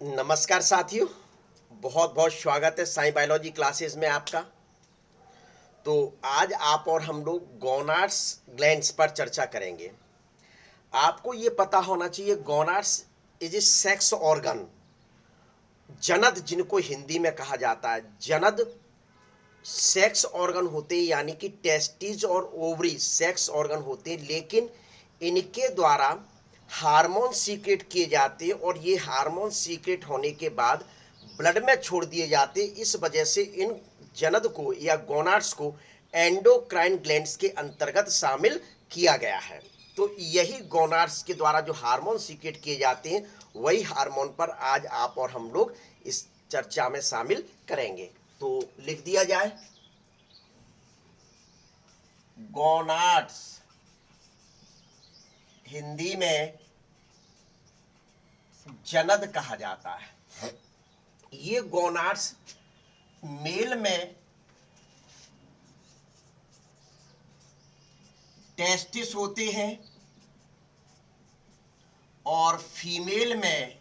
नमस्कार साथियों। बहुत बहुत स्वागत है साई बायोलॉजी क्लासेस में आपका। तो आज आप और हम लोग गोनाड्स ग्लैंड्स पर चर्चा करेंगे। आपको ये पता होना चाहिए gonads is a sex organ. जनद जिनको हिंदी में कहा जाता है, जनद सेक्स ऑर्गन होते हैं, यानी कि टेस्टिस और ओवरी सेक्स ऑर्गन होते हैं, लेकिन इनके द्वारा हार्मोन सीक्रेट किए जाते हैं और ये हार्मोन सीक्रेट होने के बाद ब्लड में छोड़ दिए जाते हैं। इस वजह से इन जनद को या गोनाड्स को एंडोक्राइन ग्लैंड्स के अंतर्गत शामिल किया गया है। तो यही गोनाड्स के द्वारा जो हार्मोन सीक्रेट किए जाते हैं, वही हार्मोन पर आज आप और हम लोग इस चर्चा में शामिल करेंगे। तो लिख दिया जाए, गोनाड्स हिंदी में जनद कहा जाता है। ये गोनाड्स मेल में टेस्टिस होते हैं और फीमेल में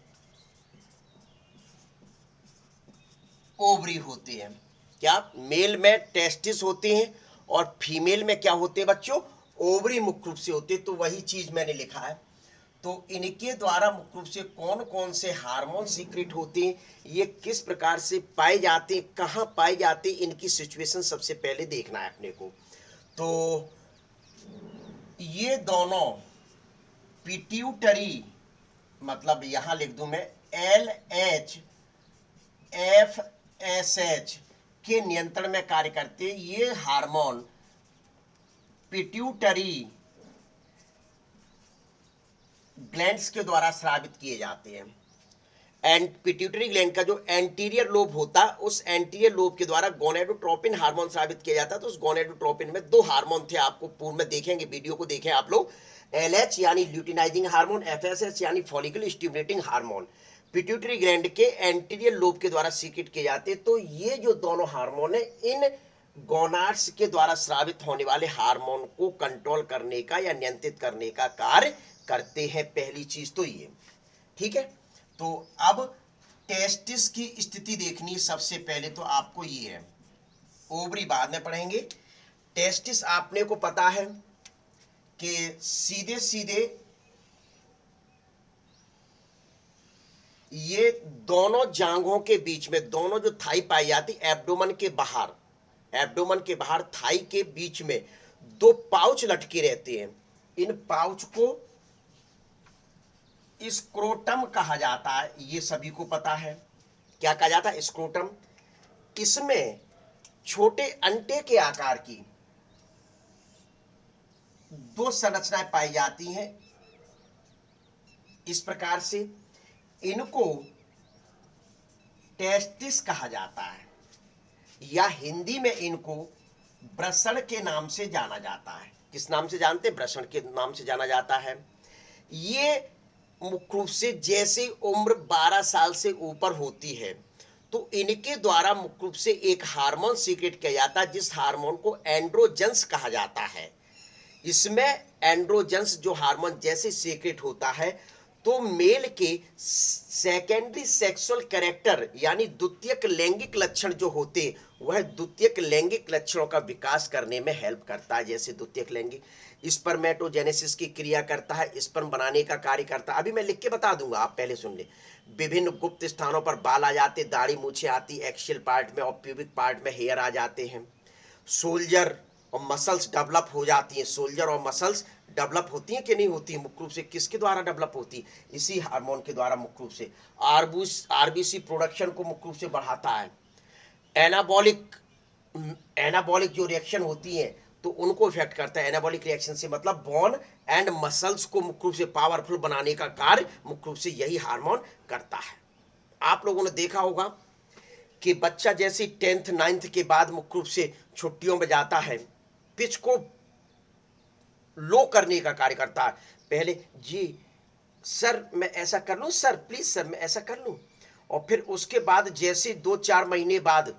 ओवरी होते हैं। क्या मेल में टेस्टिस होते हैं और फीमेल में क्या होते हैं बच्चों? ओवरी मुख्य रूप से होते हैं। तो वही चीज मैंने लिखा है। तो इनके द्वारा मुख्य रूप से कौन कौन से हार्मोन सीक्रेट होते हैं, ये किस प्रकार से पाए जाते हैं, कहाँ पाए जाते हैं, इनकी सिचुएशन सबसे पहले देखना है अपने को। तो ये दोनों पिट्यूटरी, मतलब यहां लिख दूं मैं LHFSH के नियंत्रण में कार्य करते हैं। ये हार्मोन पिट्यूटरी ग्लैंड्स के द्वारा स्रावित किए जाते हैं। एंड पिट्यूटरी ग्लैंड का जो एंटीरियर लोब होता है, उस एंटीरियर लोब के द्वारा गोनेडोट्रोपिन हार्मोन स्रावित किया जाता है। तो उस गोनेडोट्रोपिन में दो हार्मोन थे, आपको पूर्व में देखेंगे, वीडियो को देखें आप लोग। LH यानी ल्यूटिनाइजिंग हार्मोन, FSH यानी follicle stimulating hormone, pituitary gland के एंटीरियर लोब के द्वारा सीक्रेट किए जाते हैं। तो ये जो दोनों हार्मोन है, इन गोनाड्स के द्वारा स्रावित होने वाले हार्मोन को कंट्रोल करने का या नियंत्रित करने का कार्य करते हैं। पहली चीज तो ये, ठीक है। तो अब टेस्टिस की स्थिति देखनी सबसे पहले, तो आपको ये है, ओवरी बाद में पढ़ेंगे। टेस्टिस आपने को पता है कि सीधे सीधे ये दोनों जांघों के बीच में, दोनों जो थाई पाई जाती एब्डोमन के बाहर, एब्डोमन के बाहर थाई के बीच में दो पाउच लटके रहते हैं। इन पाउच को स्क्रोटम कहा जाता है, ये सभी को पता है। क्या कहा जाता है? स्क्रोटम। इसमें छोटे अंडे के आकार की दो संरचनाएं पाई जाती हैं। इस प्रकार से इनको टेस्टिस कहा जाता है, या हिंदी में इनको वृषण के नाम से जाना जाता है। किस नाम से जानते? वृषण के नाम से जाना जाता है। ये मुख्य रूप से जैसे उम्र 12 साल से ऊपर होती है, तो इनके द्वारा मुख्य रूप से एक हार्मोन सीक्रेट किया जाता है, जिस हार्मोन को एंड्रोजन्स कहा जाता है। इसमें एंड्रोजन्स जो हार्मोन जैसे सीक्रेट होता है, तो मेल के सेकेंडरी सेक्सुअल कैरेक्टर यानी द्वितीयक लैंगिक लक्षण जो होते, वह द्वितीयक लैंगिक लक्षणों का विकास करने में हेल्प करता है। जैसे द्वितीयक लैंगिक स्पर्मेटोजेनेसिस की क्रिया करता है, स्पर्म बनाने का कार्य करता है। अभी मैं लिख के बता दूंगा, आप पहले सुन ले। विभिन्न गुप्त स्थानों पर बाल आ जाते, दाढ़ी मूछें आती, एक्शियल पार्ट में और प्यूबिक पार्ट में हेयर आ जाते हैं। सोल्जर और मसल्स डेवलप हो जाती हैं। सोल्जर और मसल्स डेवलप होती हैं कि नहीं होती? मुख्य रूप से किसके द्वारा डेवलप होती है? इसी हार्मोन के द्वारा मुख्य रूप से। आरबीसी प्रोडक्शन को मुख्य रूप से बढ़ाता है। एनाबॉलिक एनाबॉलिक जो रिएक्शन होती है, तो उनको इफेक्ट करता है। एनाबॉलिक रिएक्शन से मतलब बोन एंड मसल्स को मुख्य रूप से पावरफुल बनाने का कार्य मुख्य रूप से यही हार्मोन करता है। आप लोगों ने देखा होगा कि बच्चा जैसे 10th 9th के बाद मुख्य रूप से छुट्टियों में जाता है, पिच को लो करने का कार्य करता है। पहले जी सर मैं ऐसा कर लूं, सर प्लीज सर मैं ऐसा कर लूं, और फिर उसके बाद जैसे 2-4 महीने बाद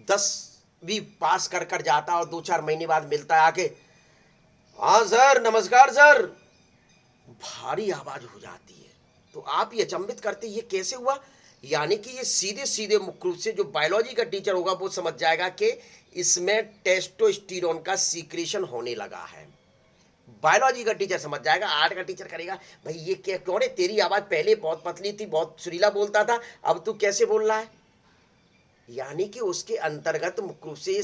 10वीं पास कर कर जाता और 2-4 महीने बाद मिलता है आके, हाँ सर नमस्कार सर, भारी आवाज हो जाती है। तो आप ये अचंभित करते ये कैसे हुआ? यानी कि ये सीधे सीधे मुख्य रूप से जो बायोलॉजी का टीचर होगा वो समझ जाएगा कि इसमें टेस्टोस्टेरोन का सीक्रेशन होने लगा है। बायोलॉजी का टीचर समझ जाएगा। आर्ट का टीचर करेगा भाई ये क्या क्यों रे, तेरी आवाज पहले बहुत पतली थी, बहुत सुरीला बोलता था, अब तू कैसे बोल रहा है। यानी कि उसके अंतर्गत मुख्य रूप से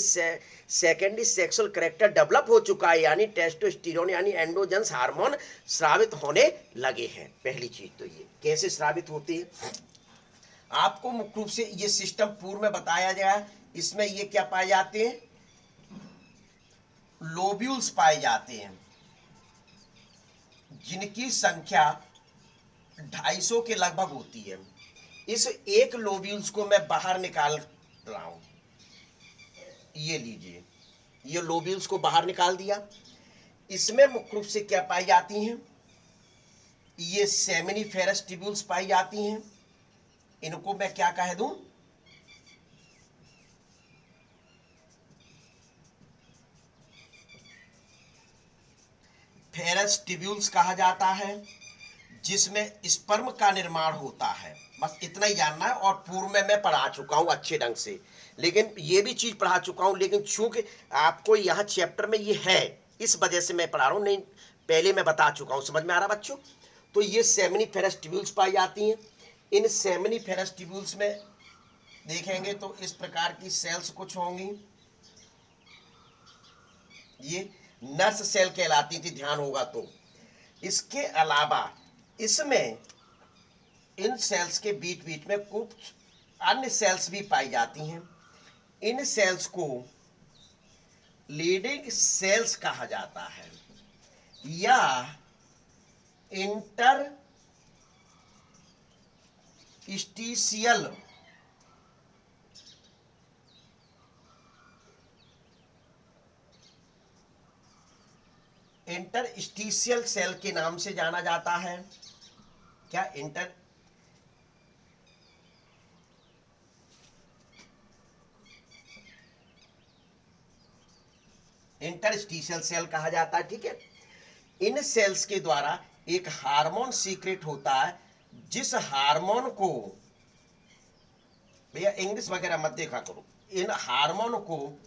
सेकेंडरी सेक्सुअल कैरेक्टर डेवलप हो चुका है, यानी टेस्टोस्टेरोन यानी एंड्रोजन्स हार्मोन स्रावित होने लगे हैं। पहली चीज तो ये कैसे स्रावित होती है आपको मुख्य रूप से ये सिस्टम पूर्व में बताया गया। इसमें ये क्या पाए जाते हैं, लोब्यूल्स पाए जाते हैं जिनकी संख्या 250 के लगभग होती है। इस एक लोब्यूल्स को मैं बाहर निकाल रहा हूं, ये लीजिए, ये लोब्यूल्स को बाहर निकाल दिया। इसमें मुख्य रूप से क्या पाई जाती हैं, ये सेमिनिफेरस ट्यूब्यूल्स पाई जाती हैं। इनको मैं क्या कह दूं, फेरस ट्यूब्यूल्स कहा जाता है, जिसमें स्पर्म का निर्माण होता है। बस इतना ही जानना है। और पूर्व में मैं पढ़ा चुका हूं अच्छे ढंग से, लेकिन ये भी चीज पढ़ा चुका हूं, लेकिन चूंकि आपको यहाँ चैप्टर में ये है इस वजह से मैं पढ़ा रहा हूं, नहीं पहले मैं बता चुका हूं। समझ में आ रहा बच्चों। तो ये सेमिनिफेरस ट्यूब्यूल्स पाई जाती हैं। इन सेमिनिफेरस ट्यूब्यूल्स में देखेंगे तो इस प्रकार की सेल्स कुछ होंगी, ये नर्स सेल कहलाती थी, ध्यान होगा तो। इसके अलावा इसमें इन सेल्स के बीच बीच में कुछ अन्य सेल्स भी पाई जाती हैं। इन सेल्स को लीडिंग सेल्स कहा जाता है या इंटरस्टिशियल इंटरस्टिशियल सेल के नाम से जाना जाता है। क्या इंटरस्टिशियल सेल कहा जाता है, ठीक है। इन सेल्स के द्वारा एक हार्मोन सीक्रेट होता है, जिस हार्मोन को, भैया इंग्लिश वगैरह मत देखा करो, इन हार्मोन को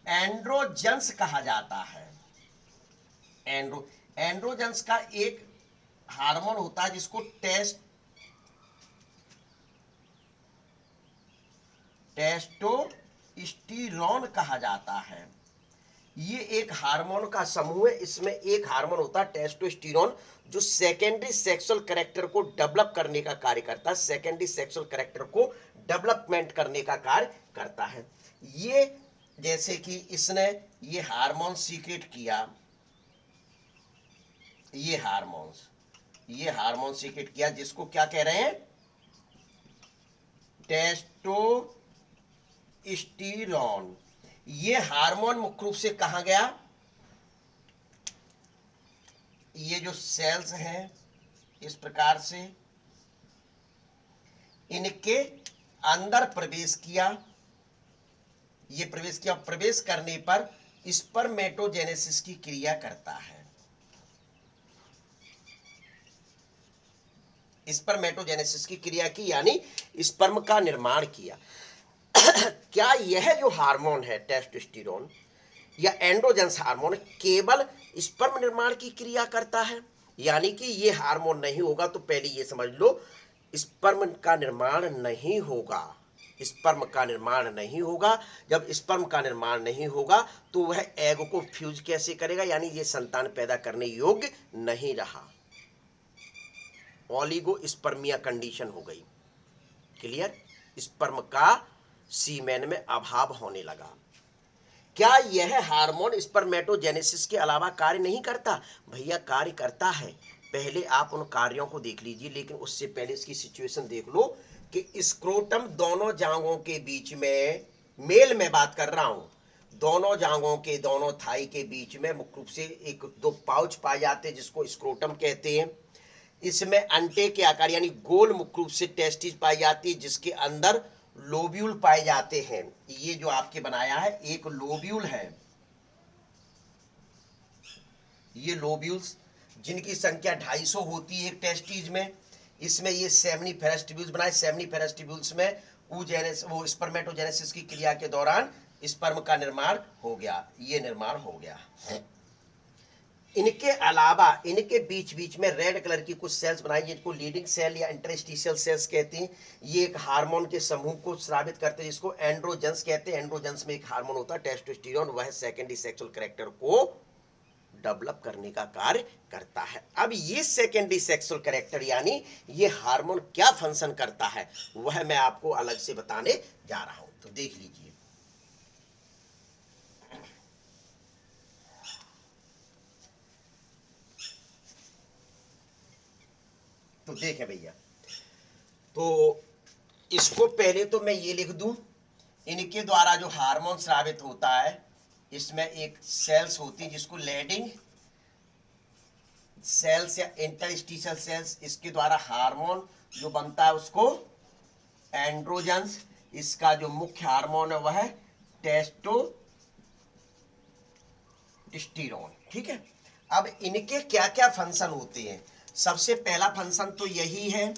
एंड्रोजन्स कहा जाता है। एंड्रोजन्स का एक हार्मोन होता है जिसको टेस्टोस्टेरोन कहा जाता है। ये एक हार्मोन का समूह है। इसमें एक हार्मोन होता है टेस्टोस्टेरोन, जो सेकेंडरी सेक्सुअल कैरेक्टर को डेवलप करने का कार्य करता है, सेकेंडरी सेक्सुअल कैरेक्टर को डेवलपमेंट करने का कार्य करता है। ये जैसे कि इसने ये हार्मोन सीक्रेट किया, ये हार्मोन सीक्रेट किया, जिसको क्या कह रहे हैं, टेस्टोस्टेरोन। ये हार्मोन मुख्य रूप से कहां गया, ये जो सेल्स हैं इस प्रकार से इनके अंदर प्रवेश किया। ये प्रवेश करने पर स्पर्मेटोजेनेसिस की क्रिया करता है। स्पर्मेटोजेनेसिस की क्रिया की, यानी स्पर्म का निर्माण किया। क्या यह जो हार्मोन है टेस्टोस्टेरोन या एंड्रोजन्स हार्मोन केवल स्पर्म निर्माण की क्रिया करता है? यानी कि ये हार्मोन नहीं होगा तो पहले ये समझ लो, स्पर्म का निर्माण नहीं होगा। स्पर्म का निर्माण नहीं होगा। जब स्पर्म का निर्माण नहीं होगा तो वह एग को फ्यूज कैसे करेगा, यानी ये संतान पैदा करने योग्य नहीं रहा। ओलिगोस्पर्मिया कंडीशन हो गई। क्लियर? स्पर्म का सीमेन में अभाव होने लगा। क्या यह हार्मोन स्पर्मेटोजेनेसिस के अलावा कार्य नहीं करता? भैया कार्य करता है। पहले आप उन कार्यों को देख लीजिए, लेकिन उससे पहले इसकी सिचुएशन देख लो कि स्क्रोटम दोनों जांघों के बीच में, मेल में बात कर रहा हूं, दोनों जांघों के दोनों थाई के बीच में मुख्य रूप से एक दो पाउच पाए जाते हैं जिसको स्क्रोटम कहते हैं। इसमें अंडे के आकार यानी गोल मुख्य रूप से टेस्टिस पाई जाती है, जिसके अंदर लोब्यूल पाए जाते हैं। ये जो आपके बनाया है एक लोब्यूल है, ये लोब्यूल्स जिनकी संख्या 250 होती है एक टेस्टिस में। इसमें ये सेमिनिफेरस ट्यूब्यूल्स बनाए। सेमिनिफेरस ट्यूब्यूल्स में वो स्पर्मेटोजेनेसिस की क्रिया के दौरान स्पर्म का निर्माण हो गया, ये निर्माण हो गया। इनके अलावा इनके बीच बीच में रेड कलर की कुछ सेल्स बनाई जिनको लीडिंग सेल या इंटरस्टिशियल सेल्स कहते हैं। ये एक हार्मोन के समूह को स्रावित करते हैं जिसको एंड्रोजन्स कहते हैं। एंड्रोजन्स में एक हार्मोन होता है टेस्टोस्टेरोन, वह सेकेंडरी सेक्सुअल कैरेक्टर को डेवलप करने का कार्य करता है। अब ये सेकेंडरी सेक्सुअल कैरेक्टर यानी ये हार्मोन क्या फंक्शन करता है वह मैं आपको अलग से बताने जा रहा हूं, तो देख लीजिए। तो देखें भैया, तो इसको पहले तो मैं ये लिख दूं, इनके द्वारा जो हार्मोन स्रावित होता है इसमें एक सेल्स होती है जिसको लीडिंग सेल्स या इंटरस्टिशियल सेल्स, इसके द्वारा हार्मोन जो बनता है उसको एंड्रोजन्स। इसका जो मुख्य हार्मोन है वह है टेस्टोस्टेरोन, ठीक है। अब इनके क्या क्या फंक्शन होते हैं? सबसे पहला फंक्शन तो यही है,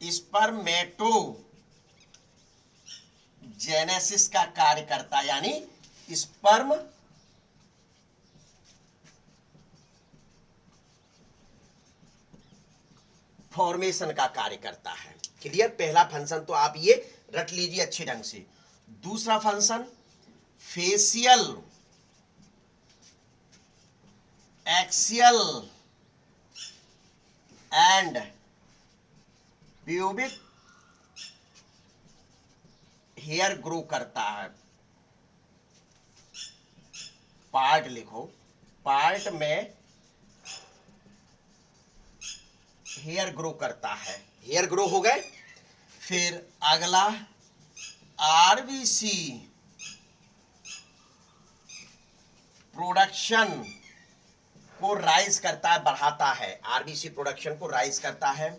स्पर्मेटोजेनेसिस का कार्य करता है, यानी स्पर्म फॉर्मेशन का कार्य करता है। क्लियर? पहला फंक्शन तो आप ये रट लीजिए अच्छे ढंग से। दूसरा function facial axial and pubic hair grow करता है। पार्ट लिखो, पार्ट में हेयर ग्रो करता है। हेयर ग्रो हो गए। फिर अगला आरबीसी प्रोडक्शन को राइज करता है, बढ़ाता है। आरबीसी प्रोडक्शन को राइज करता है।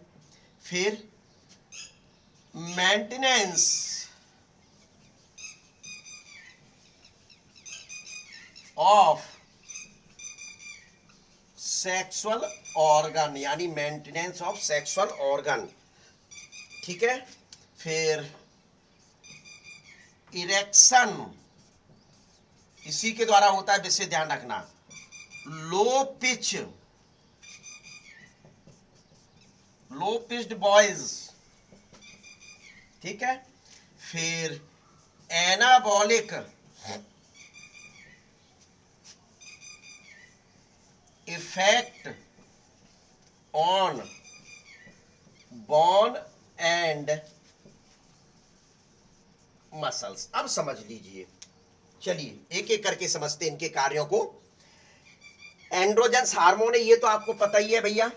फिर मेंटेनेंस ऑफ सेक्सुअल ऑर्गन, यानी मेंटेनेंस ऑफ सेक्सुअल ऑर्गन, ठीक है। फिर इरेक्शन इसी के द्वारा होता है, विशेष ध्यान रखना। लो पिच्ड बॉयज, ठीक है। फिर anabolic effect on bone and muscles. अब समझ लीजिए, चलिए एक एक करके समझते हैं इनके कार्यों को। एंड्रोजन्स हार्मोन है, ये तो आपको पता ही है भैया।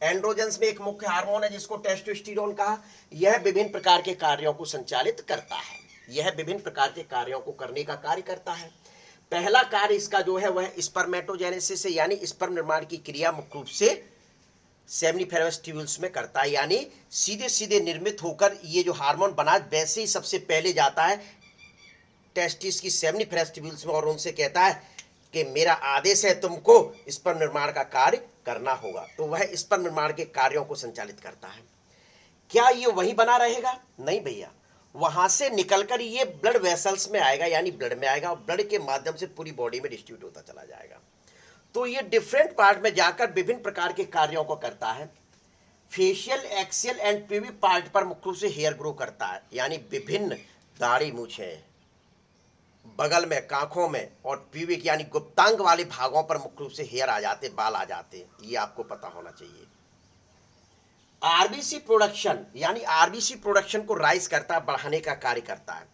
एंड्रोजन्स में एक मुख्य हार्मोन है जिसको टेस्टोस्टेरोन कहा। यह विभिन्न प्रकार के कार्यों को संचालित करता है, यह विभिन्न प्रकार के कार्यों को करने का कार्य करता है। पहला कार्य इसका जो है वह स्पर्मेटोजेनेसिस है, यानी स्पर्म निर्माण की क्रिया मुख्य रूप से सेमिनिफेरस ट्यूब्यूल्स में करता है, यानी सीधे सीधे निर्मित होकर ये जो हार्मोन बना वैसे ही सबसे पहले जाता है टेस्टिस की सेमिनिफेरस ट्यूब्यूल्स में और उनसे कहता है कि मेरा आदेश है, तुमको स्पर्म निर्माण का कार्य करना होगा। तो वह स्पर्म निर्माण के कार्यों को संचालित करता है। क्या ये वही बना रहेगा? नहीं भैया, वहां से निकलकर ये ब्लड वेसल्स में आएगा, यानी ब्लड में आएगा और ब्लड के माध्यम से पूरी बॉडी में डिस्ट्रीब्यूट होता चला जाएगा। तो ये डिफरेंट पार्ट में जाकर विभिन्न प्रकार के कार्यों को करता है। Facial axial and pubic part पर मुख्य रूप से हेयर ग्रो करता है, यानी विभिन्न दाढ़ी मूछें बगल में, कांखों में और प्यूबिक यानी गुप्तांग वाले भागों पर मुख्य रूप से हेयर आ जाते, बाल आ जाते, ये आपको पता होना चाहिए। आरबीसी प्रोडक्शन, यानी आरबीसी प्रोडक्शन को राइज करता है, बढ़ाने का कार्य करता है।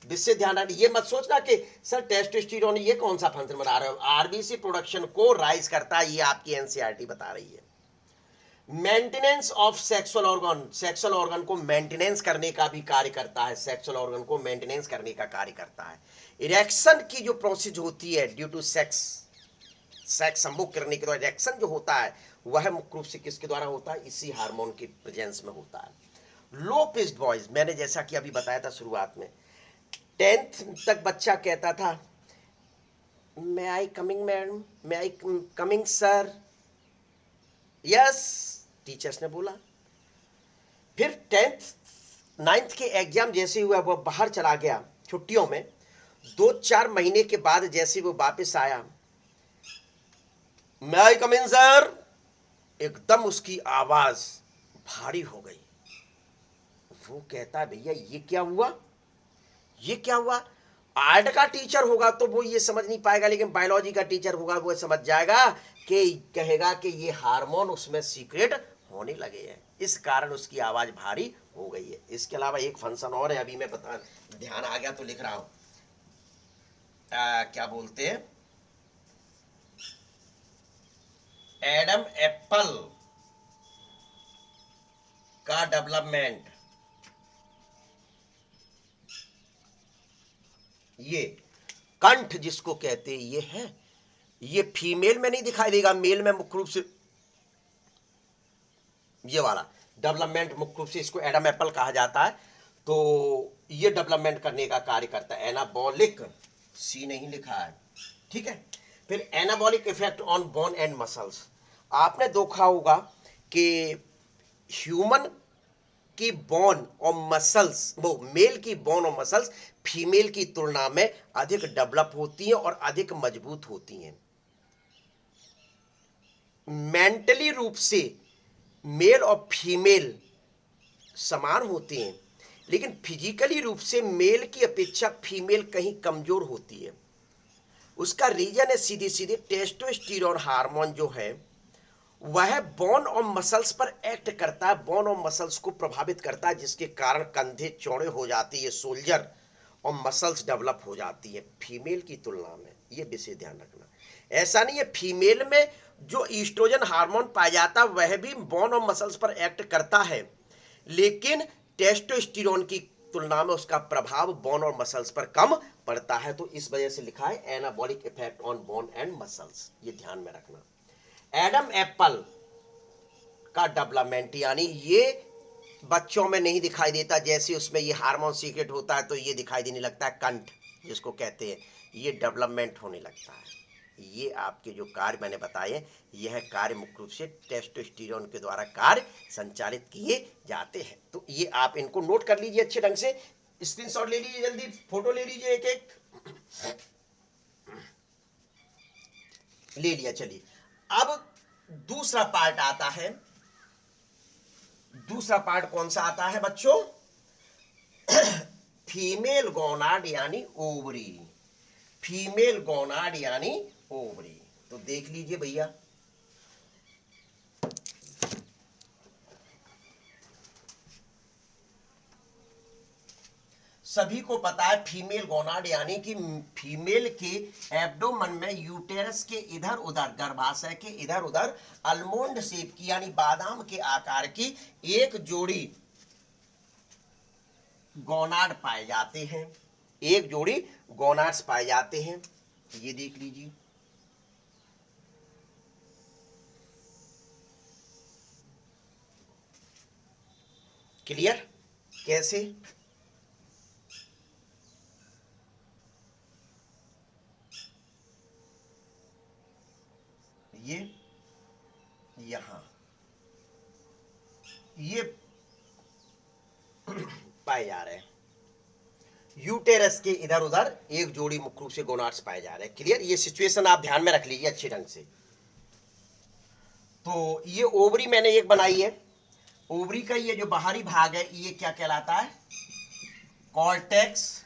विशेष ध्यान रखना, ये मत सोचना कि सर टेस्टोस्टेरोन ये कौन सा फंक्शन बना रहे हो। आरबीसी प्रोडक्शन को राइज करता है, ये आपकी एनसीईआरटी बता रही है। Maintenance of sexual organ, sexual organ को मेंटेनेंस करने का भी कार्य करता है, सेक्सुअल ऑर्गन को मेंटेनेंस करने का कार्य करता है। इरेक्शन की जो प्रोसेस होती है ड्यू टू सेक्स संभोग करने के द्वारा इरेक्शन जो होता है वह मुख्य रूप से किसके द्वारा होता है? इसी हार्मोन के प्रेजेंस में होता है। लो पिच्ड वॉइस, मैंने जैसा कि अभी बताया था शुरुआत में, 10th तक बच्चा कहता था may I coming madam, may I coming sir, yes, teachers ने बोला। फिर 10th 9th के एग्जाम जैसे हुआ वो बाहर चला गया छुट्टियों में। 2-4 महीने के बाद जैसे वो वापस आया, मैं आई कम इन सर, एकदम उसकी आवाज भारी हो गई। वो कहता है भैया ये क्या हुआ, ये क्या हुआ। आर्ट का टीचर होगा तो वो ये समझ नहीं पाएगा, लेकिन बायोलॉजी का टीचर होगा वो समझ जाएगा कि कहेगा कि ये हार्मोन उसमें सीक्रेट होने लगे हैं, इस कारण उसकी आवाज भारी हो गई है। इसके अलावा एक फंक्शन और है, अभी मैं बता, ध्यान आ गया तो लिख रहा हूं। क्या बोलते हैं, एडम एप्पल का डेवलपमेंट। ये कंठ जिसको कहते हैं ये है, ये फीमेल में नहीं दिखाई देगा, मेल में मुख्य रूप से ये वाला डेवलपमेंट मुख्य रूप से इसको एडम एप्पल कहा जाता है। तो ये डेवलपमेंट करने का कार्य करता है। एनाबॉलिक, सी नहीं लिखा है, ठीक है। फिर anabolic effect on bone and muscles. आपने देखा होगा कि ह्यूमन की बोन और मसल्स, वो मेल की बोन और मसल्स फीमेल की तुलना में अधिक डेवलप होती हैं और अधिक मजबूत होती हैं। मेंटली रूप से मेल और फीमेल समान होते हैं, लेकिन फिजिकली रूप से मेल की अपेक्षा फीमेल कहीं कमजोर होती है। उसका रीजन है सीधे सीधे टेस्टोस्टेरोन हार्मोन जो है वह बोन और मसल्स पर एक्ट करता है, बोन और मसल्स को प्रभावित करता है, जिसके कारण कंधे चौड़े हो जाती है सोल्जर, और मसल्स डेवलप हो जाती है फीमेल की तुलना में। ये विशेष ध्यान रखना। ऐसा नहीं है, फीमेल में जो ईस्ट्रोजन हार्मोन पाया जाता है वह भी बोन और मसल्स पर एक्ट करता है, लेकिन टेस्टोस्टेरोन की तुलना में उसका प्रभाव बोन और मसल्स पर कम पड़ता है। तो इस वजह से लिखा है anabolic effect on bone and muscles, ये ध्यान में रखना। एडम एप्पल का डेवलपमेंट यानी ये बच्चों में नहीं दिखाई देता, जैसे उसमें ये हार्मोन सीक्रेट होता है तो ये दिखाई देने लगता है कंठ जिसको कहते हैं, ये डेवलपमेंट होने लगता है। ये आपके जो कार्य मैंने बताए, यह कार्य मुख्य रूप से टेस्टोस्टेरोन के द्वारा कार्य संचालित किए जाते हैं। तो ये आप इनको नोट कर लीजिए अच्छे ढंग से, स्क्रीनशॉट ले लीजिए, जल्दी फोटो ले लीजिए, एक एक ले लिया। चलिए अब दूसरा पार्ट आता है। दूसरा पार्ट कौन सा आता है बच्चों, फीमेल गोनाड यानी ओवरी। फीमेल गोनाड यानी ओवरी। तो देख लीजिए भैया, सभी को पता है फीमेल गोनाड यानी कि फीमेल के एब्डोमन में यूटेरस के इधर उधर, गर्भाशय के इधर उधर अलमोंड शेप की यानी बादाम के आकार की एक जोड़ी गोनाड पाए जाते हैं, एक जोड़ी गोनाड्स पाए जाते हैं। ये देख लीजिए, क्लियर कैसे, ये यहां ये पाए जा रहे हैं, यूटेरस के इधर उधर एक जोड़ी मुख्य रूप से गोनाड्स पाए जा रहे हैं। क्लियर, ये सिचुएशन आप ध्यान में रख लीजिए अच्छे ढंग से। तो ये ओवरी मैंने एक बनाई है, ओवरी का ये जो बाहरी भाग है ये क्या कहलाता है, कॉर्टेक्स,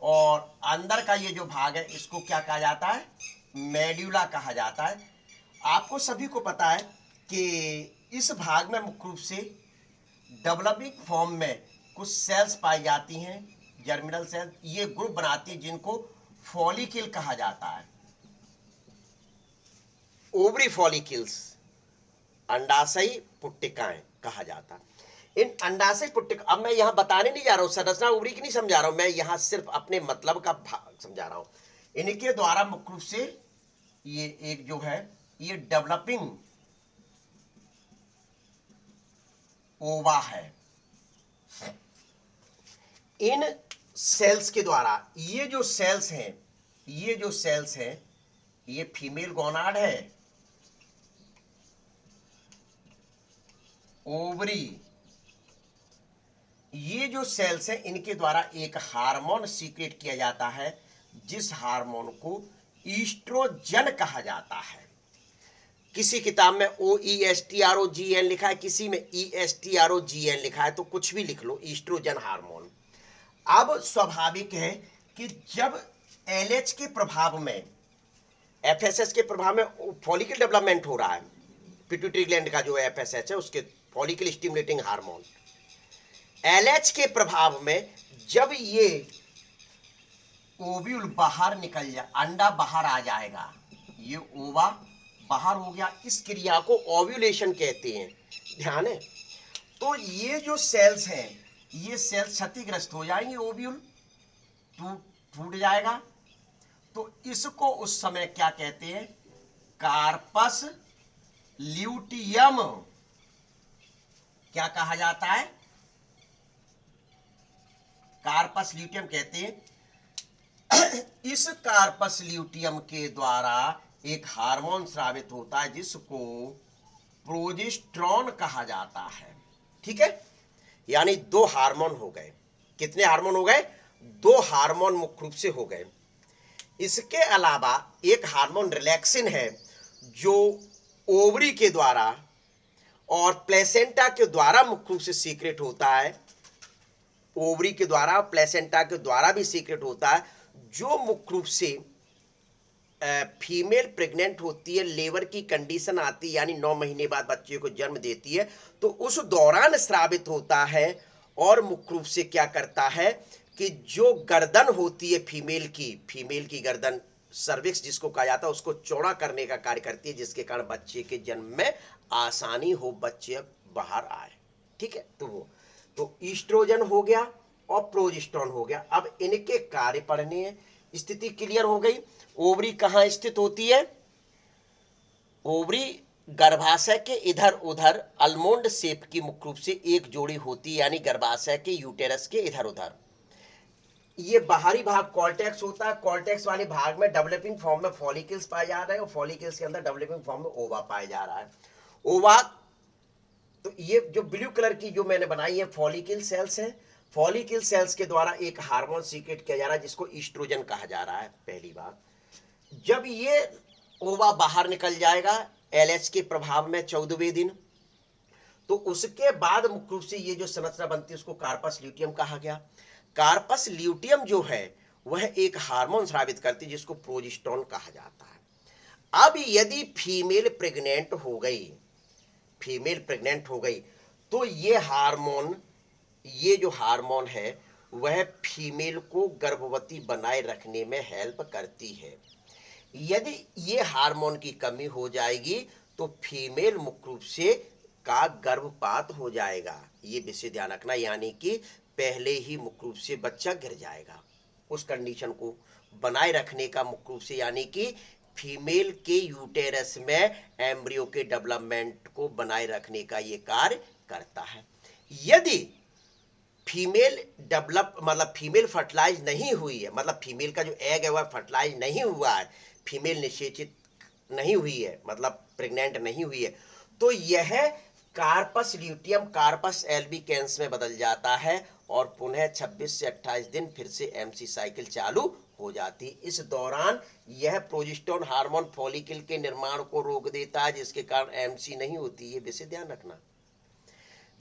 और अंदर का ये जो भाग है इसको क्या कहा जाता है, मेड्यूला कहा जाता है। आपको सभी को पता है कि इस भाग में मुख्य रूप से डेवलपिंग फॉर्म में कुछ सेल्स पाई जाती हैं, जर्मिनल सेल, ये ग्रुप बनाती है जिनको फॉलिकल कहा जाता है, ओवरी फॉलिकल्स, अंडाशयी पुट्टिकाएं कहा जाता है। इन अंडाशय पुट्टिका, अब मैं यहां बताने नहीं जा रहा हूं, संरचना ओवरी की नहीं समझा रहा हूं, मैं यहां सिर्फ अपने मतलब का भाग समझा रहा हूं। इनके द्वारा मुख्य रूप से ये एक जो है ये डेवलपिंग ओवा है। इन सेल्स के द्वारा ये जो सेल्स हैं, ये जो सेल्स हैं, ये फीमेल गोनाड है, ओवरी, ये जो सेल्स हैं इनके द्वारा एक हार्मोन सीक्रेट किया जाता है जिस हार्मोन को ईस्ट्रोजन कहा जाता है। किसी किताब में OESTROGN लिखा है, किसी में ESTROGN लिखा है, तो कुछ भी लिख लो, ईस्ट्रोजन हार्मोन। अब स्वाभाविक है कि जब LH के प्रभाव में, FSH के प्रभाव में फॉलिकल डेवलपमेंट हो रहा है, पिट्यूटरी ग्लैंड का जो FSH है उसके फॉलिकल स्टिमुलेटिंग हार्मोन, LH के प्रभाव में जब ये ओव्यूल बाहर निकल जाए, अंडा बाहर आ जाएगा, ये ओवा बाहर हो गया, इस क्रिया को ओव्यूलेशन कहते हैं, ध्यान है। तो ये जो सेल्स हैं, ये सेल्स क्षतिग्रस्त हो जाएंगे, ओव्यूल टूट जाएगा, तो इसको उस समय क्या कहते हैं, कार्पस ल्यूटियम क्या कहा जाता है, कार्पस ल्यूटियम कहते हैं। इस कार्पस ल्यूटियम के द्वारा एक हार्मोन स्रावित होता है जिसको प्रोजेस्टेरोन कहा जाता है, ठीक है। यानी दो हार्मोन हो गए, कितने हार्मोन हो गए, दो हार्मोन मुख्य रूप से हो गए। इसके अलावा एक हार्मोन रिलैक्सिन है जो ओवरी के द्वारा और प्लेसेंटा के द्वारा मुख्य रूप से सीक्रेट होता है, ओवरी के द्वारा प्लेसेंटा के द्वारा भी सीक्रेट होता है, जो मुख्य रूप से फीमेल प्रेग्नेंट होती है, लेबर की कंडीशन आती है, यानी 9 महीने बाद बच्चे को जन्म देती है, तो उस दौरान स्रावित होता है और मुख्य रूप से क्या करता है कि जो गर्दन होती है फीमेल की गर्दन, सर्विक्स जिसको कहा जाता है, उसको चौड़ा करने का कार्य करती है, जिसके कारण बच्चे के जन्म में आसानी हो, बच्चे बाहर आए, ठीक है। तो ईस्ट्रोजन हो गया और प्रोजेस्टेरोन हो गया। अब इनके कार्य पढ़ने हैं, स्थिति क्लियर हो गई। ओवरी कहां स्थित होती है, ओवरी गर्भाशय के इधर उधर अलमोंड शेप की मुख्य रूप से एक जोड़ी होती है, यानी गर्भाशय के यूटेरस के इधर उधर। ये बाहरी भाग कॉर्टेक्स होता है, कॉर्टेक्स वाले भाग में डेवलपिंग फॉर्म में फॉलिकल्स पाए जा रहे हैं और फॉलिकल्स के अंदर डेवलपिंग फॉर्म में ओवा पाया जा रहा है। ओवा, तो ये जो ब्लू कलर की जो मैंने बनाई है फॉलिकल सेल्स है, फॉलिकल सेल्स के द्वारा एक हार्मोन सीक्रेट किया जा रहा है जिसको ईस्ट्रोजन कहा जा रहा है। पहली बात, जब ये ओवा बाहर निकल जाएगा LH के प्रभाव में 14वें दिन, तो उसके बाद मुख्य रूप से ये जो संरचना बनती है उसको कार्पस ल्यूटियम कहा गया। कार्पस ल्यूटियम जो है वह एक हार्मोन स्रावित करती है जिसको प्रोजेस्टेरोन कहा जाता है। अब यदि फीमेल प्रेग्नेंट हो गई तो ये जो हार्मोन है वह फीमेल को गर्भवती बनाए रखने में हेल्प करती है। यदि ये हार्मोन की कमी हो जाएगी तो फीमेल मुख्य रूप से का गर्भपात हो जाएगा, ये विषय ध्यान रखना, यानी कि पहले ही मुख्य रूप से बच्चा गिर जाएगा। उस कंडीशन को बनाए रखने का मुख्य रूप से, यानी कि फीमेल के यूटेरस में एम्ब्रियो के डेवलपमेंट को बनाए रखने का ये कार्य करता है। यदि फीमेल फीमेल फर्टिलाइज नहीं हुई है, मतलब फीमेल का जो एग है वह फर्टिलाइज नहीं हुआ है, फीमेल निषेचित नहीं हुई है, मतलब प्रेग्नेंट नहीं हुई है, तो यह कार्पस ल्यूटियम कार्पस एल्बिकेंस में बदल जाता है और पुनः 26 से 28 दिन फिर से MC साइकिल चालू हो जाती। इस दौरान यह प्रोजेस्टेरोन हार्मोन फॉलिकल के निर्माण को रोक देता है, जिसके कारण MC नहीं होती, ये विषय ध्यान रखना।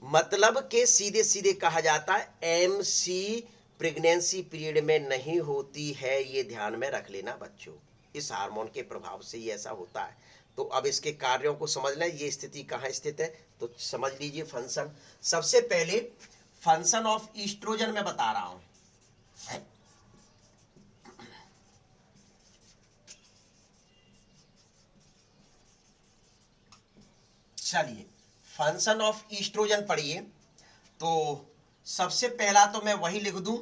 मतलब के सीधे सीधे कहा जाता है MC प्रेगनेंसी पीरियड में नहीं होती है, ये ध्यान में रख लेना बच्चों, इस हार्मोन के प्रभाव से ही ऐसा होता है। तो अब इसके कार्यों को समझ लें, ये स्थिति कहाँ स्थित है तो समझ लीजिए। फंक्शन, सबसे पहले फंक्शन ऑफ ईस्ट्रोजन में बता रहा हूं। चलिए फंक्शन ऑफ ईस्ट्रोजन पढ़िए। तो सबसे पहला तो मैं वही लिख दूं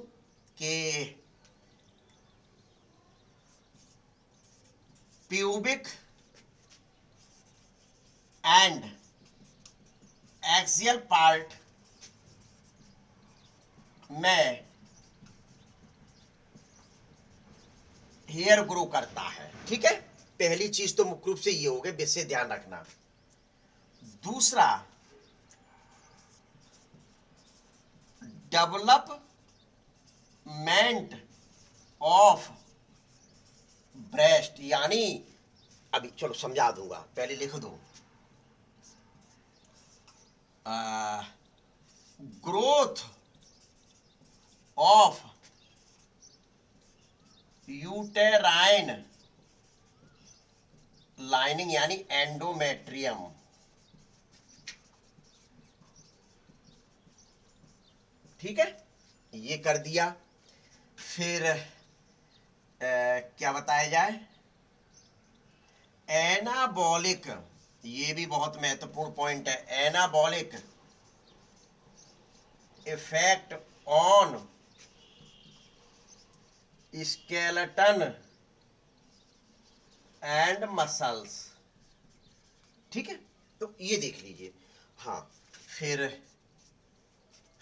कि प्यूबिक एंड एक्सियल पार्ट में हेयर ग्रो करता है, ठीक है। पहली चीज तो मुख्य रूप से ये हो गई, विषय ध्यान रखना। दूसरा, डेवलपमेंट ऑफ ब्रेस्ट, यानी अभी चलो समझा दूंगा, पहले लिख दो, ग्रोथ ऑफ यूटेराइन लाइनिंग यानी एंडोमेट्रियम। ठीक है, ये कर दिया। फिर क्या बताया जाए, एनाबॉलिक, ये भी बहुत महत्वपूर्ण पॉइंट है, anabolic effect on skeleton and muscles. ठीक है, तो ये देख लीजिए। हाँ, फिर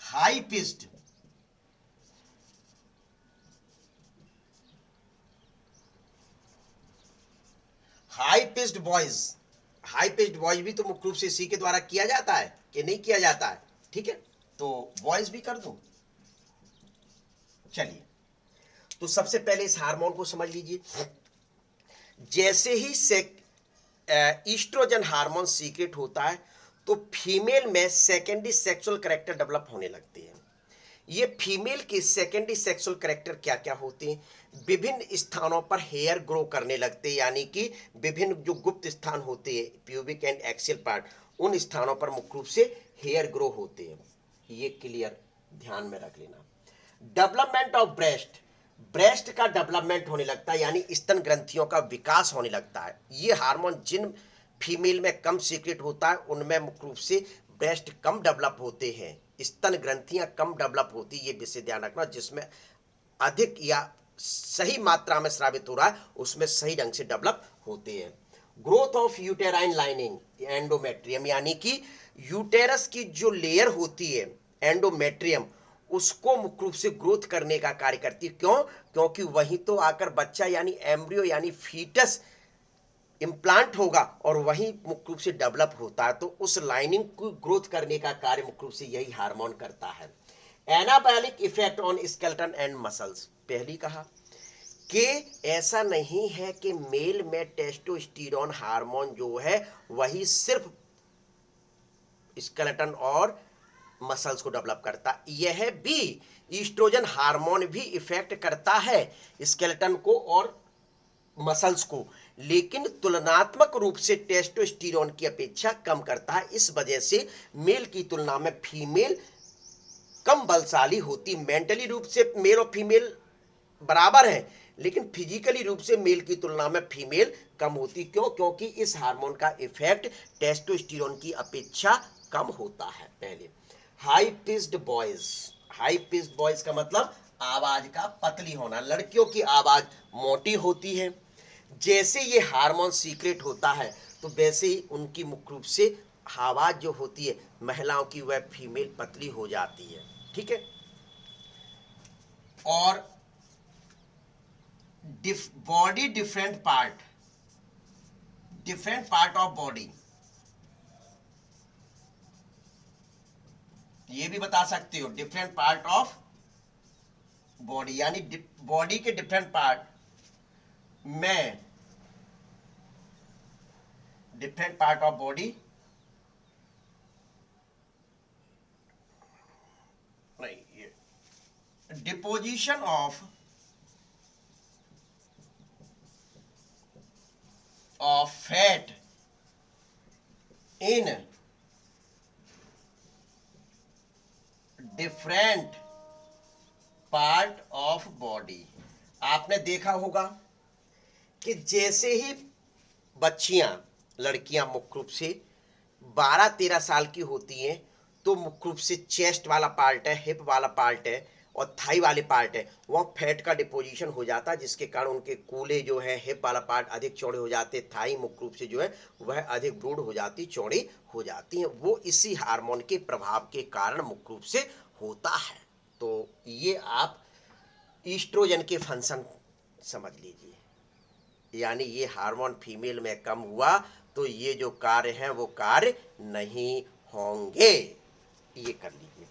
high pitched voice, high pitched voice भी तो मुख्य रूप से इसी के द्वारा किया जाता है कि नहीं किया जाता है। ठीक है, तो वॉइस भी कर दूं। चलिए, तो सबसे पहले इस हार्मोन को समझ लीजिए। जैसे ही ईस्ट्रोजन हार्मोन सीक्रेट होता है तो फीमेल में सेकेंडरी सेक्सुअल कैरेक्टर डेवलप होने लगते हैं। ये फीमेल के सेकेंडरी सेक्सुअल कैरेक्टर क्या क्या होते हैं, विभिन्न स्थानों पर हेयर ग्रो करने लगते हैं, यानी कि विभिन्न जो गुप्त स्थान होते हैं, प्यूबिक एंड एक्सियल पार्ट, उन स्थानों पर मुख्य रूप से हेयर ग्रो होते हैं। ये क्लियर ध्यान में रख लेना। डेवलपमेंट ऑफ ब्रेस्ट, ब्रेस्ट का डेवलपमेंट होने लगता है, यानी स्तन ग्रंथियों का विकास होने लगता है। ये हार्मोन जिन फीमेल में कम सीक्रेट होता है उनमें मुख्य रूप से ब्रेस्ट कम डेवलप होते हैं, स्तन ग्रंथियां कम डेवलप होती है। ये विषय ध्यान रखना, जिसमें अधिक या सही मात्रा में स्रावित हो रहा है उसमें सही ढंग से डेवलप होते हैं। Growth of uterine lining endometrium, यानी कि यूटेरस की जो लेयर होती है एंडोमेट्रियम, उसको मुख्य रूप से ग्रोथ करने का कार्य करती है। क्यों? क्योंकि वहीं तो आकर बच्चा यानी एम्ब्रियो यानी फीटस इम्प्लांट होगा और वही मुख्य रूप से डेवलप होता है। तो उस लाइनिंग को ग्रोथ करने का कार्य मुख्य रूप से यही हार्मोन करता है। Anabolic effect on skeleton and muscles, पहली कहा कि ऐसा नहीं है कि मेल में टेस्टोस्टेरोन हार्मोन जो है वही सिर्फ स्केलेटन और मसल्स को डेवलप करता, यह भी ईस्ट्रोजन हार्मोन भी इफेक्ट करता है स्केलेटन को और मसल्स को, लेकिन तुलनात्मक रूप से टेस्टोस्टेरोन की अपेक्षा कम करता है। इस वजह से मेल की तुलना में फीमेल कम बलशाली होती। मेंटली रूप से मेल और फीमेल बराबर है, लेकिन फिजिकली रूप से मेल की तुलना में फीमेल कम होती। क्यों? क्योंकि इस हार्मोन का इफेक्ट टेस्टोस्टेरोन की अपेक्षा कम होता है। पहले high pitched voice, high pitched voice का मतलब आवाज का पतली होना। लड़कियों की आवाज मोटी होती है, जैसे ये हार्मोन सीक्रेट होता है तो वैसे ही उनकी मुख्य रूप से आवाज जो होती है महिलाओं की वह फीमेल पतली हो जाती है। ठीक है, और body different part of body, ये भी बता सकते हो डिफरेंट पार्ट ऑफ बॉडी, यानी बॉडी के डिफरेंट पार्ट में, डिफरेंट पार्ट ऑफ बॉडी नहीं, ये deposition of fat in different part of body. आपने देखा होगा कि जैसे ही बच्चियां, लड़कियां मुख्य रूप से 12-13 साल की होती हैं तो मुख्य रूप से चेस्ट वाला पार्ट है, हिप वाला पार्ट है और थाई वाले पार्ट है, वह फैट का डिपोजिशन हो जाता है, जिसके कारण उनके कूल्हे जो है, हिप वाला पार्ट अधिक चौड़े हो जाते, थाई मुख्य रूप से जो है वह अधिक ब्रूड हो जाती, चौड़ी हो जाती हैं। वो इसी हार्मोन के प्रभाव के कारण मुख्य रूप से होता है। तो ये आप ईस्ट्रोजन के फंक्शन समझ लीजिए, यानी ये हार्मोन फीमेल में कम हुआ तो ये जो कार्य हैं वो कार्य नहीं होंगे, ये कर लीजिए।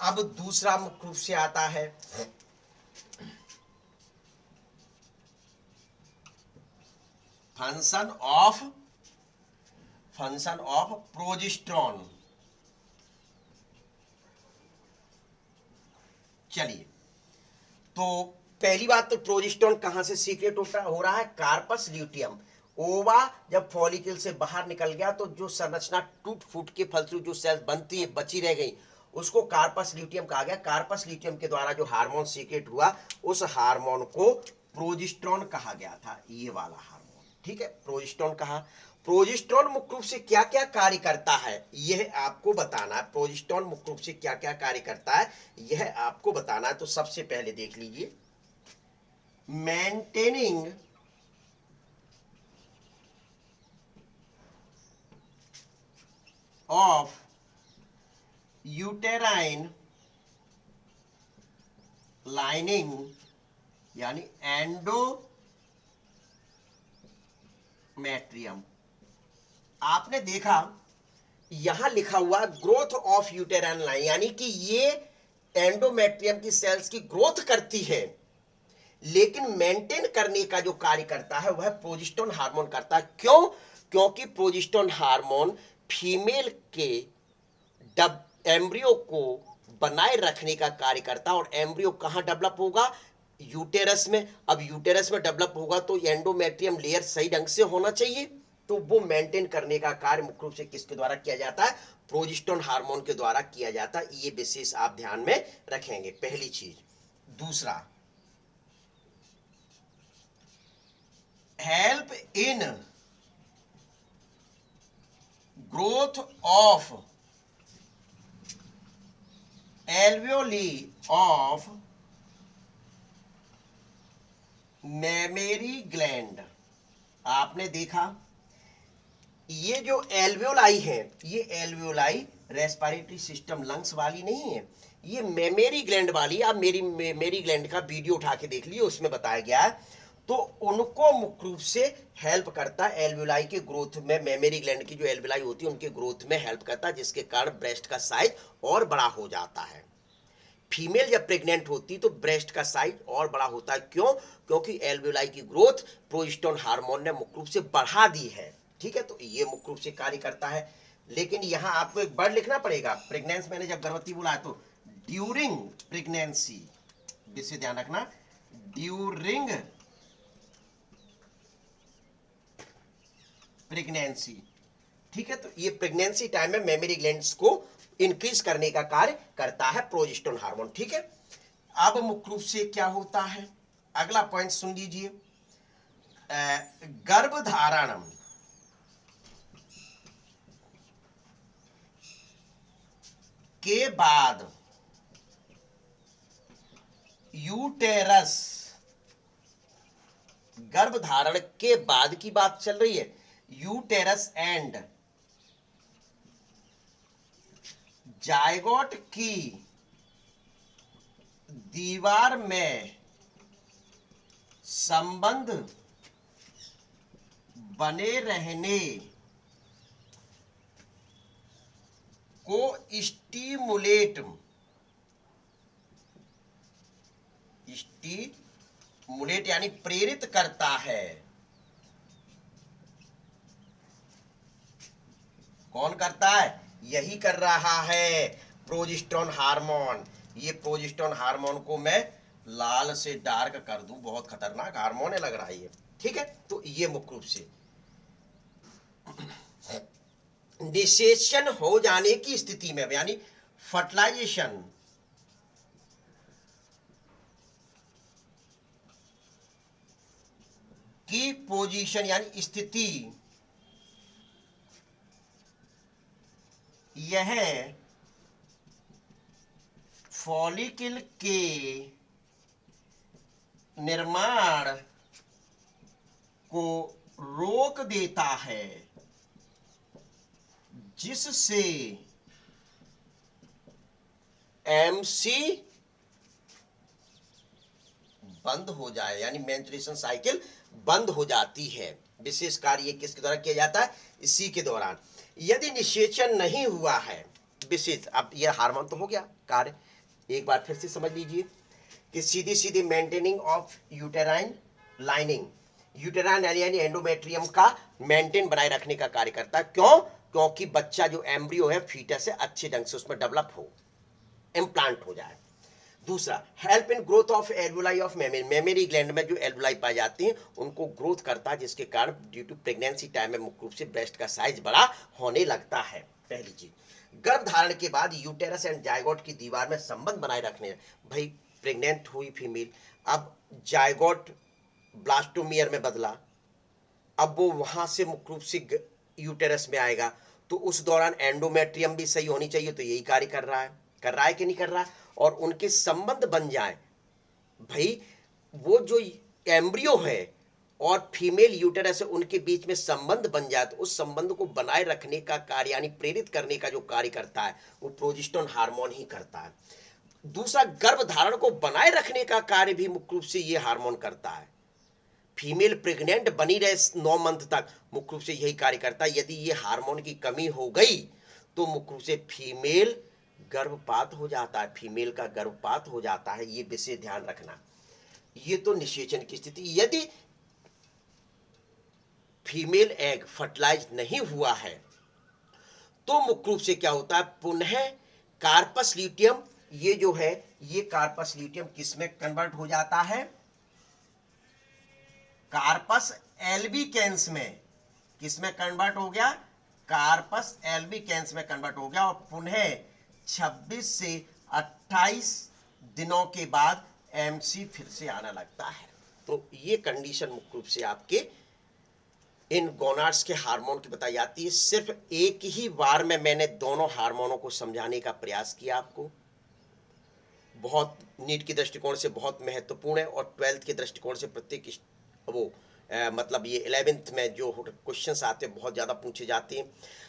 अब दूसरा मुख्य रूप से आता है फंक्शन ऑफ प्रोजेस्टेरॉन। चलिए, तो पहली बात तो प्रोजेस्टेरॉन कहां से सीक्रेट हो रहा है? Corpus luteum. ओवा जब फॉलिकल से बाहर निकल गया तो जो संरचना टूट फूट के फलस्वरूप जो सेल्स बनती है बची रह गई, उसको कार्पस ल्यूटियम कहा गया। कार्पस ल्यूटियम के द्वारा जो हार्मोन सीक्रेट हुआ, उस हार्मोन को प्रोजेस्टेरॉन कहा गया था, ये वाला हार्मोन। ठीक है, प्रोजेस्टेरॉन कहा। प्रोजेस्टेरॉन मुख्य रूप से क्या क्या कार्य करता है, यह आपको बताना है। प्रोजेस्टेरॉन मुख्य रूप से क्या क्या कार्य करता है, यह आपको बताना है। तो सबसे पहले देख लीजिए, मेंटेनिंग ऑफ यूटेराइन लाइनिंग यानी एंडोमेट्रियम। आपने देखा यहां लिखा हुआ ग्रोथ ऑफ यूटेराइन लाइन, यानी कि ये एंडोमेट्रियम की सेल्स की ग्रोथ करती है, लेकिन मेंटेन करने का जो कार्य करता है वह प्रोजेस्टेरॉन हार्मोन करता है। क्यों? क्योंकि प्रोजेस्टेरॉन हार्मोन फीमेल के एम्ब्रियो को बनाए रखने का कार्य करता है। और एम्ब्रियो कहां डेवलप होगा? यूटेरस में। अब यूटेरस में डेवलप होगा तो एंडोमेट्रियम लेयर सही ढंग से होना चाहिए, तो वो मेंटेन करने का कार्य मुख्य रूप से किसके द्वारा किया जाता है? प्रोजेस्टेरॉन हार्मोन के द्वारा किया जाता है। ये विशेष आप ध्यान में रखेंगे, पहली चीज। दूसरा, help in growth of alveoli of mammary gland. आपने देखा ये जो एल्वियोलाई है, ये एल्वियोलाई रेस्पिरेटरी सिस्टम लंग्स वाली नहीं है, ये मेमरी ग्लैंड वाली। आप मेरी मेमरी ग्लैंड का वीडियो उठा के देख लिए, उसमें बताया गया है। तो उनको मुख्य रूप से हेल्प करता है एल्वियोलाई के ग्रोथ में। मेमरी ग्लैंड की जो एल्वियोलाई होती है उनके ग्रोथ में हेल्प करता है, जिसके कारण ब्रेस्ट का साइज और बड़ा हो जाता है। फीमेल जब प्रेग्नेंट होती तो ब्रेस्ट का साइज और बड़ा होता है। क्यों? क्योंकि एल्वियोलाई की ग्रोथ प्रोजेस्टेरॉन हार्मोन ने मुख्य रूप से बढ़ा दी है। ठीक है, तो ये मुख्य रूप से कार्य करता है। लेकिन यहां आपको एक वर्ड लिखना पड़ेगा। प्रेगनेंसी, मैंने जब गर्भवती बोला है तो ड्यूरिंग प्रेगनेंसी, जिससे ध्यान रखना, ड्यूरिंग प्रेगनेंसी। ठीक है, तो ये प्रेगनेंसी टाइम में मेमरी ग्लैंड्स को इंक्रीज करने का कार्य करता है प्रोजेस्टेरॉन हार्मोन। ठीक है, अब मुख्य रूप से क्या होता है, अगला पॉइंट सुन लीजिए। गर्भधारण के बाद यूटेरस, गर्भधारण के बाद की बात चल रही है। यूटेरस एंड जायगोट की दीवार में संबंध बने रहने को स्टिमुलेट यानी प्रेरित करता है। कौन करता है? यही कर रहा है प्रोजेस्टेरॉन हार्मोन। ये प्रोजेस्टेरॉन हार्मोन को मैं लाल से डार्क कर दूं, बहुत खतरनाक हार्मोन है, लग रहा है ये। ठीक है, तो ये मुख्य रूप से निषेचन हो जाने की स्थिति में, यानी फर्टिलाइजेशन की पोजीशन यानी स्थिति, यह फॉलिकल के निर्माण को रोक देता है, जिससे एमसी बंद हो जाए, यानी मेंस्ट्रुएशन साइकिल बंद हो जाती है। विशेष कार्य किसके द्वारा किया जाता है? इसी के दौरान। यदि निषेचन नहीं हुआ है विशेष, अब यह हार्मोन तो हो गया कार्य, एक बार फिर से समझ लीजिए कि सीधी सीधी maintaining of uterine lining, uterine यानी एंडोमेट्रियम का मेंटेन बनाए रखने का कार्य करता है। क्यों? क्योंकि बच्चा जो एम्ब्रियो है फीटस है अच्छे ढंग से उसमें डेवलप हो, इम्प्लांट हो जाए। दूसरा, help in growth of alveoli of memory, mammary gland में जो एल्वुलाई पाए जाते हैं उनको ग्रोथ करता है, जिसके कारण ड्यू टू प्रेगनेंसी टाइम में मुख्य रूप से ब्रेस्ट का साइज बड़ा होने लगता है। पहली चीज, गर्भ धारण के बाद यूटेरस एंड जायगोट की दीवार में संबंध बनाए रखने। भाई प्रेग्नेंट हुई फीमेल, अब जायगोट ब्लास्टोमियर में बदला, अब वो वहां से मुख्य रूप से यूटेरस में आएगा, तो उस दौरान एंडोमेट्रियम भी सही होनी चाहिए, तो यही कार्य कर रहा है कि नहीं कर रहा है, और उनके संबंध बन जाए। भाई वो जो एम्ब्रियो है और फीमेल यूटेरस है उनके बीच में संबंध बन जाए, तो उस संबंध को बनाए रखने का कार्य यानी प्रेरित करने का जो कार्य करता है वो प्रोजेस्टेरोन हार्मोन ही करता है। दूसरा, गर्भ धारण को बनाए रखने का कार्य भी मुख्य रूप से ये हार्मोन करता है। फीमेल प्रेग्नेंट बनी रहे 9 मंथ तक, मुख्य रूप से यही कार्य करता है। यदि ये हार्मोन की कमी हो गई तो मुख्य रूप से फीमेल गर्भपात हो जाता है, फीमेल का गर्भपात हो जाता है। ये विशेष ध्यान रखना। ये तो निषेचन की स्थिति। यदि फीमेल एग फर्टिलाइज नहीं हुआ है तो मुख्य रूप से क्या होता है, पुनः कार्पस ल्यूटियम, ये जो है ये कार्पस ल्यूटियम किसमें कन्वर्ट हो जाता है, कार्पस एल्बिकेंस में। किसमें कन्वर्ट हो गया, कार्पस एल्बिकेंस में कन्वर्ट हो गया, और पुनः 26 से 28 दिनों के बाद एमसी फिर से आने लगता है। तो ये कंडीशन मुख्य रूप से आपके इन गोनाड्स के हार्मोन की बताई जाती है। सिर्फ एक ही बार में मैंने दोनों हार्मोनों को समझाने का प्रयास किया आपको, बहुत नीट की दृष्टिकोण से बहुत महत्वपूर्ण है, और 12th के दृष्टिकोण से प्रत्येक वो मतलब ये 11th में जो क्वेश्चंस आते हैं बहुत ज्यादा पूछे जाते हैं।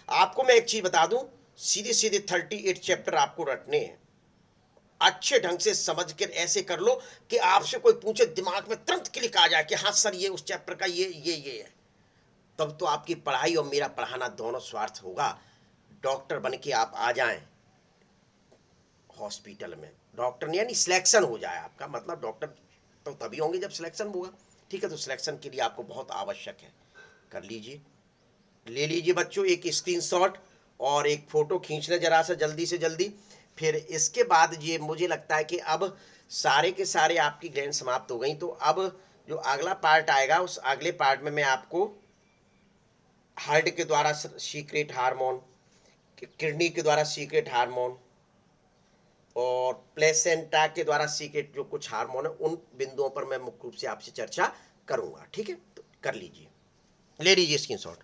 आपको मैं एक चीज बता दूं, सीधे सीधे 38 चैप्टर आपको रटने हैं, अच्छे ढंग से समझ कर ऐसे कर लो कि आपसे कोई पूछे दिमाग में तुरंत क्लिक आ जाए कि हाँ सर ये उस चैप्टर का ये है। तब तो आपकी पढ़ाई और मेरा पढ़ाना दोनों स्वार्थ होगा। डॉक्टर बन के आप आ जाएं हॉस्पिटल में, डॉक्टर नहीं यानी सिलेक्शन हो जाए आपका, मतलब डॉक्टर तो तभी होंगे जब सिलेक्शन होगा। ठीक है, तो सिलेक्शन के लिए आपको बहुत आवश्यक है, कर लीजिए, ले लीजिए बच्चों एक स्क्रीनशॉट और एक फोटो खींच लें जरा सा जल्दी से जल्दी। फिर इसके बाद ये मुझे लगता है कि अब सारे के सारे आपकी ग्रैंड समाप्त हो गई, तो अब जो अगला पार्ट आएगा उस अगले पार्ट में मैं आपको हार्ट के द्वारा सीक्रेट हार्मोन, किडनी के द्वारा सीक्रेट हार्मोन और प्लेसेंटा के द्वारा सीक्रेट जो कुछ हार्मोन है उन बिंदुओं पर मैं मुख्य रूप से आपसे चर्चा करूंगा। ठीक है, तो कर लीजिए, ले लीजिए स्क्रीनशॉट।